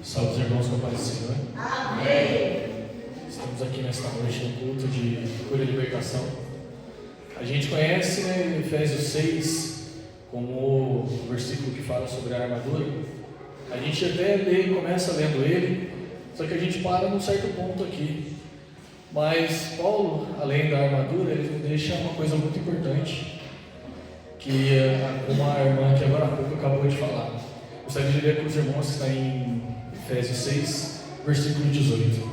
Salve os irmãos com a paz do Senhor. Amém. Estamos aqui nesta noite no culto de cura e libertação. A gente conhece, né, Efésios 6 como o versículo que fala sobre a armadura. A gente até começa lendo ele, só que a gente para num certo ponto aqui. Mas Paulo, além da armadura, ele deixa uma coisa muito importante, que como a irmã que agora há pouco acabou de falar. Gostaria de ler com os irmãos que está em Efésios 6, versículo 18.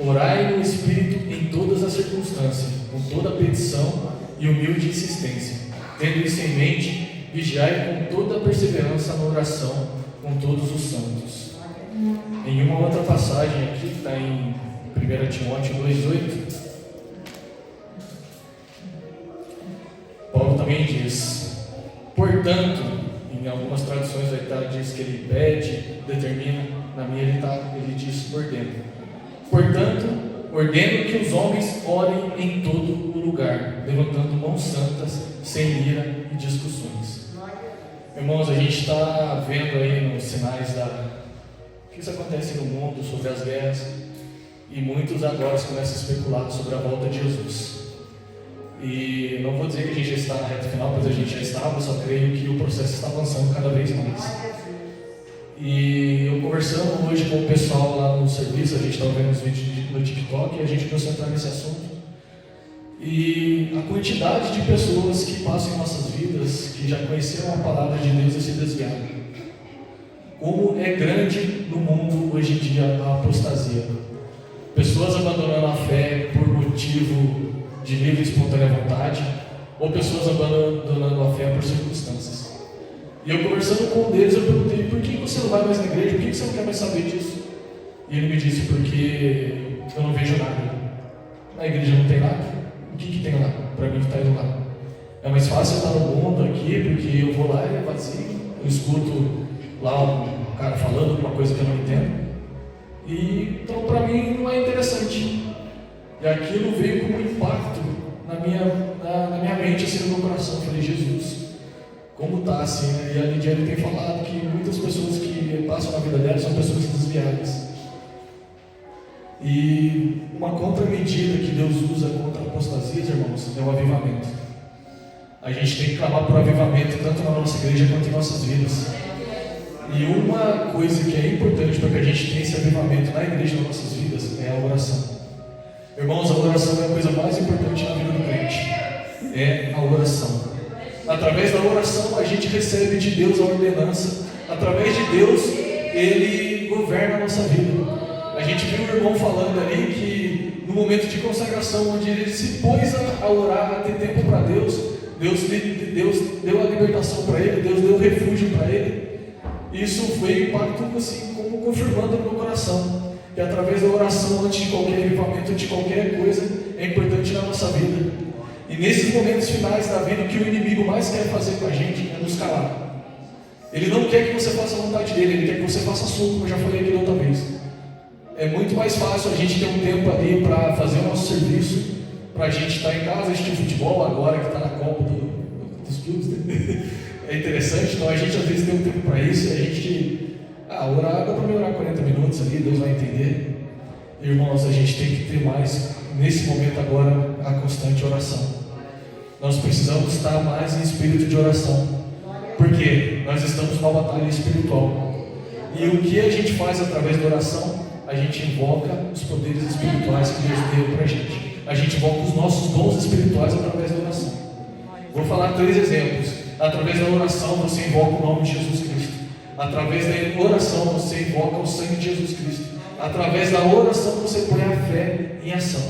Orai no Espírito em todas as circunstâncias, com toda petição e humilde insistência. Tendo isso em mente, vigiai com toda perseverança na oração com todos os santos. Em uma outra passagem aqui, que está em 1 Timóteo 2,8, Paulo também diz: portanto, em algumas traduções diz que ele pede, determina, na minha ele diz ordena. Portanto, ordeno que os homens orem em todo o lugar, levantando mãos santas, sem ira e discussões. Irmãos, a gente está vendo aí nos sinais o que isso acontece no mundo, sobre as guerras, e muitos agora começam a especular sobre a volta de Jesus. E não vou dizer que a gente já está na reta final, pois a gente já estava, só creio que o processo está avançando cada vez mais. E eu conversando hoje com o pessoal lá no serviço, a gente estava vendo os vídeos no TikTok e a gente começou a entrar nesse assunto. E a quantidade de pessoas que passam em nossas vidas, que já conheceram a palavra de Deus e se desviaram. Como é grande no mundo hoje em dia a apostasia. Pessoas abandonando a fé por motivo de livre e espontânea vontade, ou pessoas abandonando a fé por circunstâncias. E eu conversando com um deles, eu perguntei: por que você não vai mais na igreja? Por que você não quer mais saber disso? E ele me disse: porque eu não vejo nada. Na igreja não tem nada. O que tem lá para mim que está indo lá? É mais fácil eu estar no mundo aqui, porque eu vou lá e é vazio. Eu escuto lá um cara falando alguma coisa que eu não entendo. E então para mim não é interessante. E aquilo veio como um impacto na minha mente, assim, no meu coração. Eu falei: Jesus, como está assim, né? E a Lidiane tem falado que muitas pessoas que passam na vida dela são pessoas desviadas. E uma contramedida que Deus usa contra a apostasia, irmãos, é o avivamento. A gente tem que clamar por avivamento tanto na nossa igreja quanto em nossas vidas. E uma coisa que é importante para que a gente tenha esse avivamento na igreja e nas nossas vidas é a oração. Irmãos, a oração é a coisa mais importante na vida do crente. É a oração. Através da oração a gente recebe de Deus a ordenança. Através de Deus, Ele governa a nossa vida. A gente viu o irmão falando ali que no momento de consagração, onde ele se pôs a orar, a ter tempo para Deus, Deus deu a libertação para ele, Deus deu o refúgio para ele. Isso foi impacto assim, como confirmando no meu coração. E através da oração, antes de qualquer avivamento, antes de qualquer coisa, é importante na nossa vida. E nesses momentos finais da vida, o que o inimigo mais quer fazer com a gente é nos calar. Ele não quer que você faça a vontade dele, ele quer que você faça a sua, como eu já falei aqui da outra vez. É muito mais fácil a gente ter um tempo ali para fazer o nosso serviço, para a gente estar em casa, assistir futebol agora que está na Copa dos clubes. Né? É interessante, então a gente às vezes tem um tempo para isso e a gente... orar, dá para me orar 40 minutos ali, Deus vai entender. Irmãos, a gente tem que ter mais, nesse momento agora, a constante oração. Nós precisamos estar mais em espírito de oração, porque nós estamos numa batalha espiritual. E o que a gente faz através da oração? A gente invoca os poderes espirituais que Deus deu para a gente. A gente invoca os nossos dons espirituais através da oração. Vou falar 3 exemplos. Através da oração você invoca o nome de Jesus Cristo. Através da oração você invoca o sangue de Jesus Cristo. Através da oração você põe a fé em ação.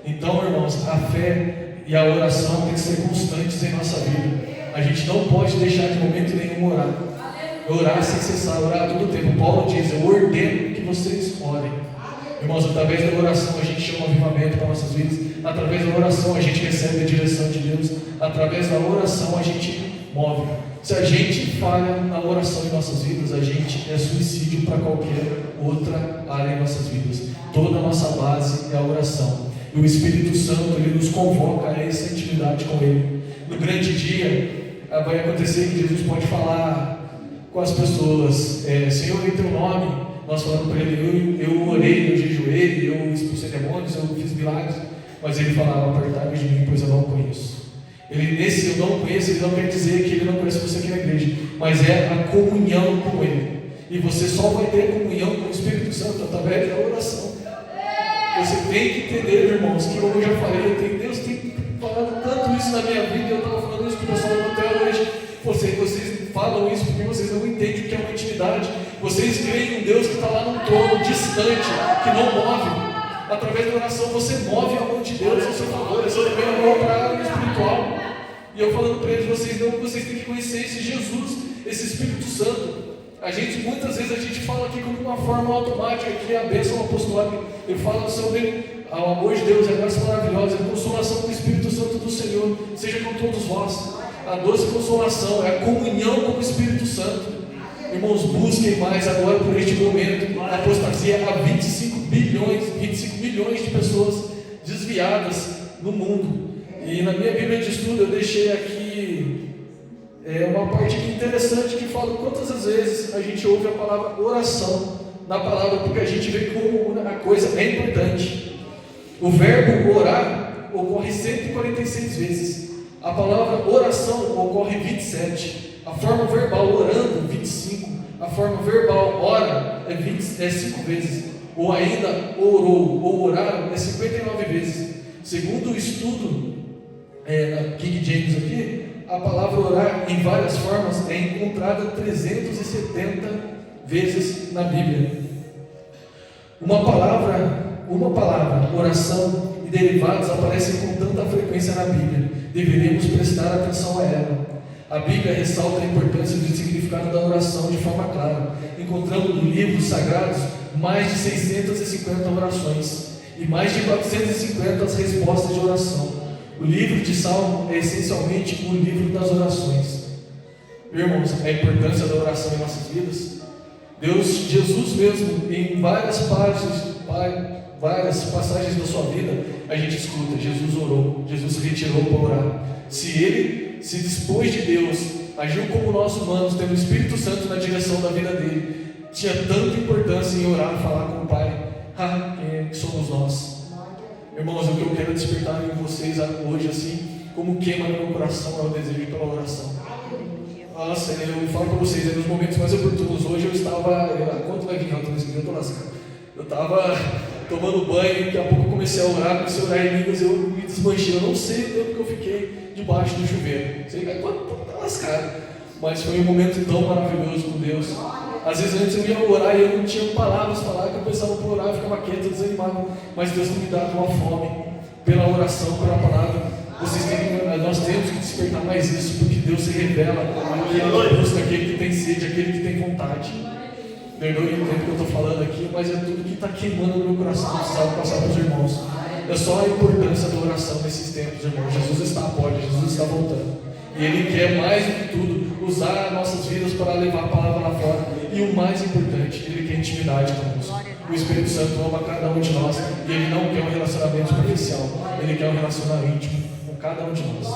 Então, irmãos, a fé e a oração têm que ser constantes em nossa vida. A gente não pode deixar de momento nenhum orar. Orar sem cessar, orar todo o tempo. Paulo diz: eu ordeno que vocês orem. Irmãos, através da oração a gente chama avivamento para nossas vidas. Através da oração a gente recebe a direção de Deus. Através da oração a gente move. Se a gente falha na oração em nossas vidas, a gente é suicídio para qualquer outra área em nossas vidas. Toda a nossa base é a oração. E o Espírito Santo, ele nos convoca a essa intimidade com Ele. No grande dia, vai acontecer que Jesus pode falar com as pessoas. Senhor, em teu nome, nós falamos para ele, eu orei, eu jejuei, eu expulsei demônios, eu fiz milagres, mas ele falava, apartai-vos de mim, pois eu não o conheço. Nesse eu não conheço, ele não quer dizer que ele não conhece você aqui na igreja, mas é a comunhão com ele. E você só vai ter comunhão com o Espírito Santo através da oração. Você tem que entender, irmãos, que como eu já falei, Deus tem falado tanto isso na minha vida, eu estava falando isso para o pessoal do hotel hoje. Vocês falam isso porque vocês não entendem o que é uma intimidade. Vocês creem em um Deus que está lá no trono, distante, que não move. Através da oração você move a mão de Deus ao seu favor. Você também é mão para a área espiritual. E eu falando para eles, vocês têm que conhecer esse Jesus, esse Espírito Santo. Muitas vezes a gente fala aqui como uma forma automática, que é a bênção apostolada. Ele fala sobre o amor de Deus, a graça maravilhosa, a consolação do Espírito Santo do Senhor, seja com todos vós. A doce consolação é a comunhão com o Espírito Santo. Irmãos, busquem mais agora por este momento. A apostasia há 25 milhões de pessoas desviadas no mundo. E na minha Bíblia de estudo eu deixei aqui uma parte aqui interessante que fala quantas as vezes a gente ouve a palavra oração na palavra, porque a gente vê como a coisa é importante. O verbo orar ocorre 146 vezes. A palavra oração ocorre 27. A forma verbal orando, 25. A forma verbal ora é 5 vezes. Ou ainda orou ou oraram é 59 vezes. Segundo o estudo na King James aqui, a palavra orar em várias formas é encontrada 370 vezes na Bíblia. Uma palavra, oração e derivados aparecem com tanta frequência na Bíblia. Deveríamos prestar atenção a ela. A Bíblia ressalta a importância do significado da oração de forma clara, encontrando no livros sagrados mais de 650 orações e mais de 450 as respostas de oração. O livro de Salmo é essencialmente um livro das orações. Irmãos, a importância da oração em nossas vidas. Jesus mesmo, em várias passagens da sua vida, a gente escuta, Jesus orou, Jesus se retirou para orar. Se ele se dispôs de Deus, agiu como nós humanos, tendo o Espírito Santo na direção da vida dele, tinha tanta importância em orar, falar com o Pai. Quem somos nós? Irmãos, o que eu quero despertar em vocês hoje, assim, como queima no meu coração, é o desejo pela oração. Nossa, eu falo para vocês, nos momentos mais oportunos, hoje eu estava, quanto vai vir que eu estou lascado? Eu estava tomando banho, daqui a pouco eu comecei a orar em línguas, eu me desmanchei, eu não sei o tempo que eu fiquei debaixo do chuveiro, sei lá, estou lascado, mas foi um momento tão maravilhoso com Deus. Às vezes antes eu ia orar e eu não tinha palavras para falar, que eu pensava por orar, eu ficava quieto, desanimado, mas Deus tem me dado uma fome pela oração, pela palavra. Nós temos que despertar mais isso, porque Deus se revela aquele que busca, aquele que tem sede, aquele que tem vontade. Perdoe o tempo que eu estou falando aqui, mas é tudo que está queimando no meu coração, precisava passar para os irmãos. É só a importância da oração nesses tempos, irmãos. Jesus está à porta, Jesus está voltando. E Ele quer, mais do que tudo, usar nossas vidas para levar a palavra lá fora. E o mais importante, Ele quer intimidade conosco. O Espírito Santo ama cada um de nós. E Ele não quer um relacionamento superficial. Ele quer um relacionamento íntimo com cada um de nós.